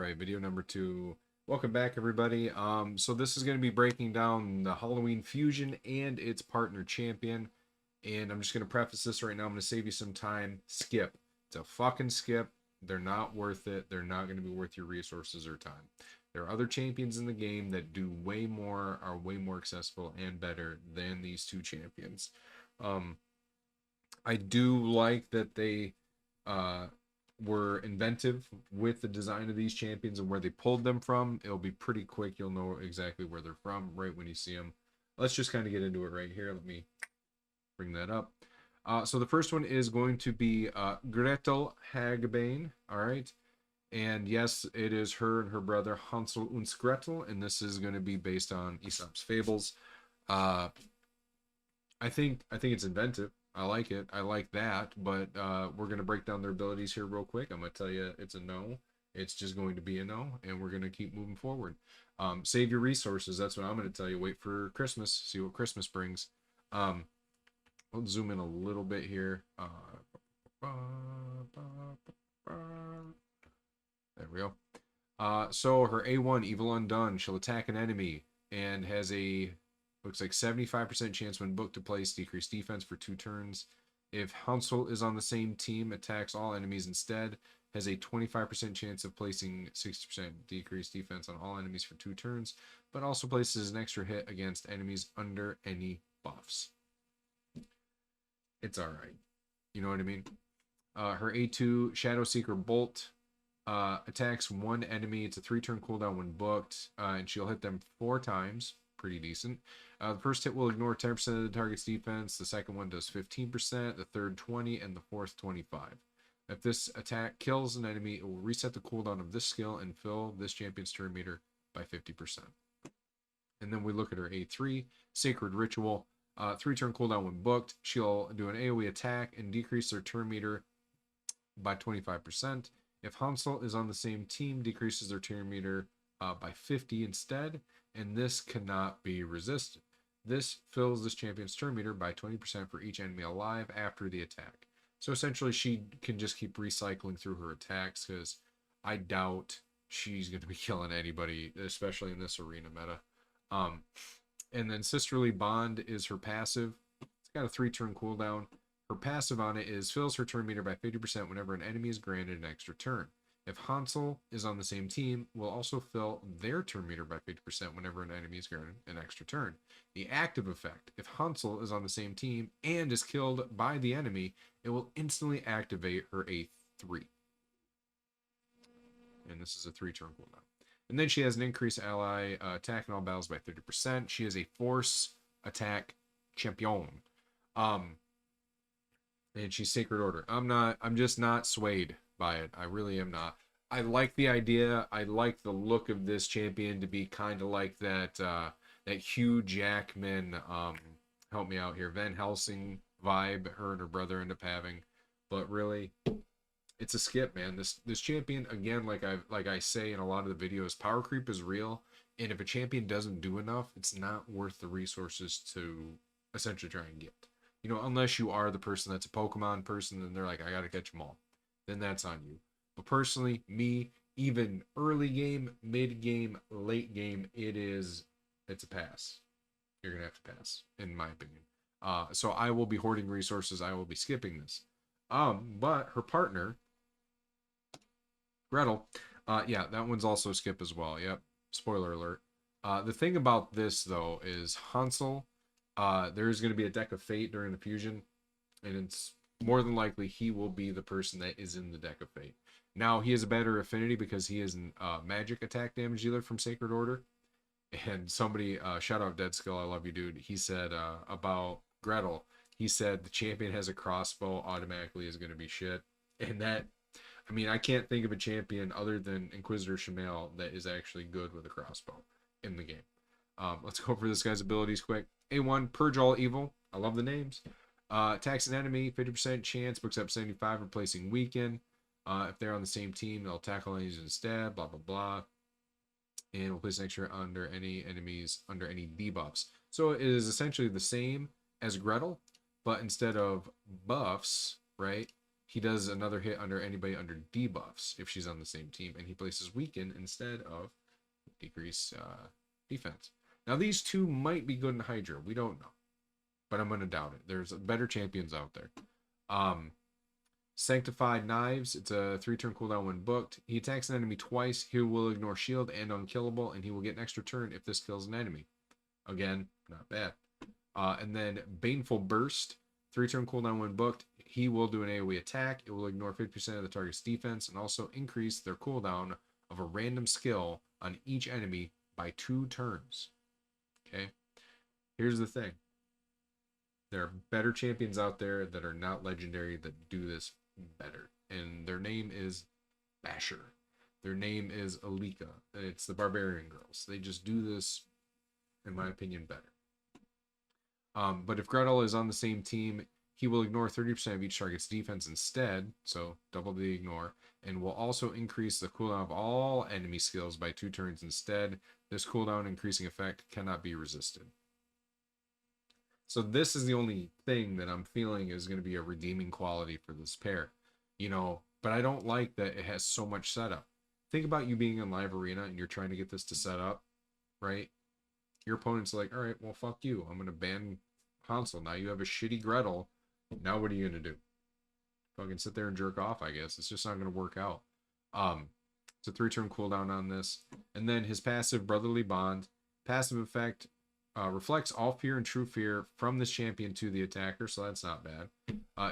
right, video number 2. Welcome back, everybody. So this is going to be breaking down the Halloween Fusion and its partner champion. And I'm just going to preface this right now. I'm going to save you some time. Skip. It's a fucking skip. They're not worth it. They're not going to be worth your resources or time. There are other champions in the game that do way more, are way more accessible and better than these two champions. I do like that they were inventive with the design of these champions and where they pulled them from. It'll be pretty quick. You'll know exactly where they're from right when you see them. Let's just kind of get into it right here. Let me bring that up. So the first one is going to be Gretel Hagbane. All right. And yes, it is her and her brother Hansel und Gretel, and this is going to be based on Aesop's fables. I think it's inventive. I like it. I like that, but we're going to break down their abilities here real quick. I'm going to tell you it's a no. It's just going to be a no, and we're going to keep moving forward. Save your resources. That's what I'm going to tell you. Wait for Christmas. See what Christmas brings. I'll zoom in a little bit here. There we go. So her A1, Evil Undone, she'll attack an enemy and has a, looks like 75% chance when booked to place, decrease defense for 2 turns. If Hansel is on the same team, attacks all enemies instead, has a 25% chance of placing 60% decreased defense on all enemies for 2 turns, but also places an extra hit against enemies under any buffs. It's alright. You know what I mean? Her A2, Shadow Seeker Bolt, attacks one enemy. It's a 3-turn cooldown when booked, and she'll hit them 4 times. Pretty decent. The first hit will ignore 10% of the target's defense. The second one does 15%. The third 20%, and the fourth 25%. If this attack kills an enemy, it will reset the cooldown of this skill and fill this champion's turn meter by 50%. And then we look at her A3, Sacred Ritual. 3-turn cooldown when booked. She'll do an AoE attack and decrease their turn meter by 25%. If Hansel is on the same team, decreases their turn meter by 50 instead, and this cannot be resisted. This fills this champion's turn meter by 20% for each enemy alive after the attack. So essentially, she can just keep recycling through her attacks, because I doubt she's going to be killing anybody, especially in this arena meta. And then Sisterly Bond is her passive. It's got a 3-turn cooldown. Her passive on it is fills her turn meter by 50% whenever an enemy is granted an extra turn. If Hansel is on the same team, will also fill their turn meter by 50% whenever an enemy is granted an extra turn. The active effect, if Hansel is on the same team and is killed by the enemy, it will instantly activate her A3. And this is a 3-turn cooldown. And then she has an increased ally attack in all battles by 30%. She is a force attack champion. And she's Sacred Order. I'm just not swayed by it. I really am not. I like the idea. I like the look of this champion to be kind of like that Hugh Jackman, help me out here, Van Helsing vibe her and her brother end up having. But really, it's a skip, man. This champion, again, like I say in a lot of the videos, power creep is real, and if a champion doesn't do enough, it's not worth the resources to essentially try and get. You know, unless you are the person that's a Pokemon person, and they're like, I gotta catch them all. Then that's on you. But personally, me, even early game, mid game, late game, it's a pass. You're gonna have to pass, in my opinion. So I will be hoarding resources. I will be skipping this. But her partner, Gretel, yeah, that one's also skip as well. Yep, spoiler alert. The thing about this though is Hansel. There's going to be a deck of fate during the fusion, and it's more than likely he will be the person that is in the deck of fate. Now, he has a better affinity because he is a magic attack damage dealer from Sacred Order. And somebody, shout out Dead Skill, I love you, dude. He said about Gretel, he said the champion has a crossbow, automatically is going to be shit. And that, I mean, I can't think of a champion other than Inquisitor Shamael that is actually good with a crossbow in the game. Let's go over this guy's abilities quick. A1, Purge All Evil. I love the names. Attacks an enemy, 50% chance, books up 75, replacing Weaken. If they're on the same team, they'll tackle enemies instead, blah, blah, blah. And will place an extra under any enemies, under any debuffs. So it is essentially the same as Gretel, but instead of buffs, right, he does another hit under anybody under debuffs if she's on the same team, and he places weaken instead of decrease defense. Now these two might be good in Hydra. We don't know, but I'm gonna doubt it. There's better champions out there. Sanctified Knives. It's a 3-turn cooldown when booked. He attacks an enemy twice. He will ignore shield and unkillable, and he will get an extra turn if this kills an enemy. Again, not bad. And then Baneful Burst. 3-turn cooldown when booked. He will do an AoE attack. It will ignore 50% of the target's defense and also increase their cooldown of a random skill on each enemy by 2 turns. Okay? Here's the thing. There are better champions out there that are not legendary that do this better. And their name is Basher. Their name is Alika. It's the Barbarian Girls. They just do this, in my opinion, better. But if Gretal is on the same team, he will ignore 30% of each target's defense instead, so double the ignore, and will also increase the cooldown of all enemy skills by 2 turns instead. This cooldown increasing effect cannot be resisted. So this is the only thing that I'm feeling is going to be a redeeming quality for this pair. You know, but I don't like that it has so much setup. Think about you being in live arena and you're trying to get this to set up, right? Your opponent's like, all right, well, fuck you. I'm going to ban Hansel. Now you have a shitty Gretel. Now what are you going to do? Fucking sit there and jerk off, I guess. It's just not going to work out. It's a 3-turn cooldown on this. And then his passive, Brotherly Bond. Passive effect reflects all fear and true fear from this champion to the attacker, so that's not bad.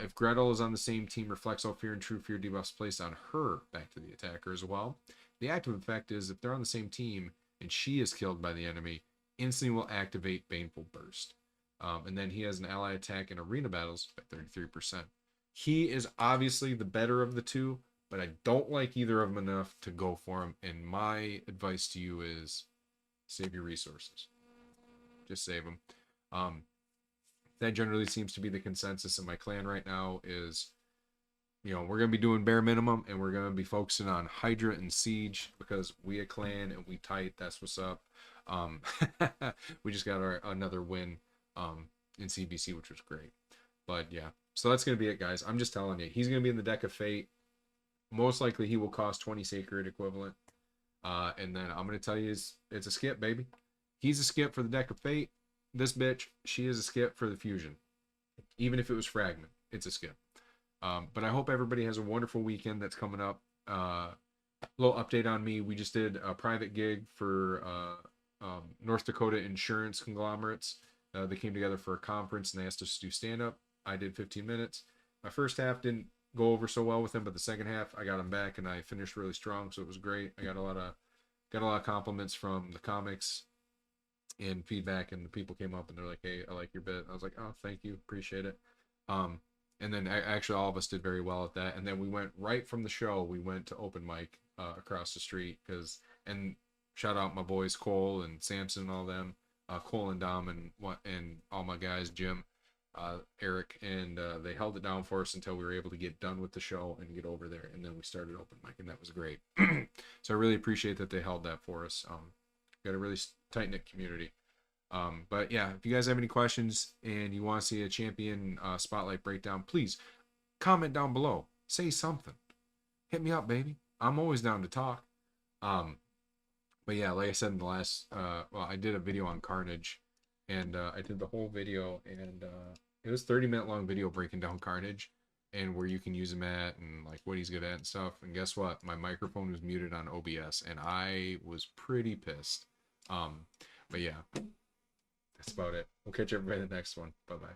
If Gretel is on the same team, reflects all fear and true fear debuffs placed on her back to the attacker as well. The active effect is if they're on the same team and she is killed by the enemy, instantly will activate Baneful Burst. And then he has an ally attack in arena battles by 33%. He is obviously the better of the two, but I don't like either of them enough to go for him. And my advice to you is save your resources. Just save them. That generally seems to be the consensus in my clan right now is, you know, we're going to be doing bare minimum and we're going to be focusing on Hydra and Siege because we a clan and we tight. That's what's up. We just got another win in CBC, which was great. But yeah, so that's going to be it, guys. I'm just telling you, he's going to be in the deck of fate. Most likely he will cost 20 sacred equivalent. And then I'm going to tell you, it's a skip, baby. He's a skip for the deck of fate. This bitch, she is a skip for the fusion. Even if it was fragment, it's a skip. But I hope everybody has a wonderful weekend that's coming up. Little update on me. We just did a private gig for North Dakota insurance conglomerates. They came together for a conference and they asked us to do stand-up. I did 15 minutes. My first half didn't go over so well with them, but the second half I got them back and I finished really strong, so it was great. I got a lot of compliments from the comics and feedback, and the people came up and they're like, hey, I like your bit. I was like, oh, thank you, appreciate it. And then actually all of us did very well at that. And then we went right from the show, we went to open mic across the street, and shout out my boys Cole and Samson and all them, Cole and Dom and all my guys, Jim, Eric, and they held it down for us until we were able to get done with the show and get over there, and then we started open mic, and that was great. So I really appreciate that they held that for us. Got a really tight-knit community. But yeah, if you guys have any questions and you want to see a champion spotlight breakdown, please comment down below. Say something. Hit me up, baby. I'm always down to talk. But yeah, like I said in the last, I did a video on Carnage, and I did the whole video, and it was 30-minute long video breaking down Carnage and where you can use him at and like what he's good at and stuff. And guess what? My microphone was muted on OBS, and I was pretty pissed. But yeah, that's about it. We'll catch everybody in the next one. Bye-bye.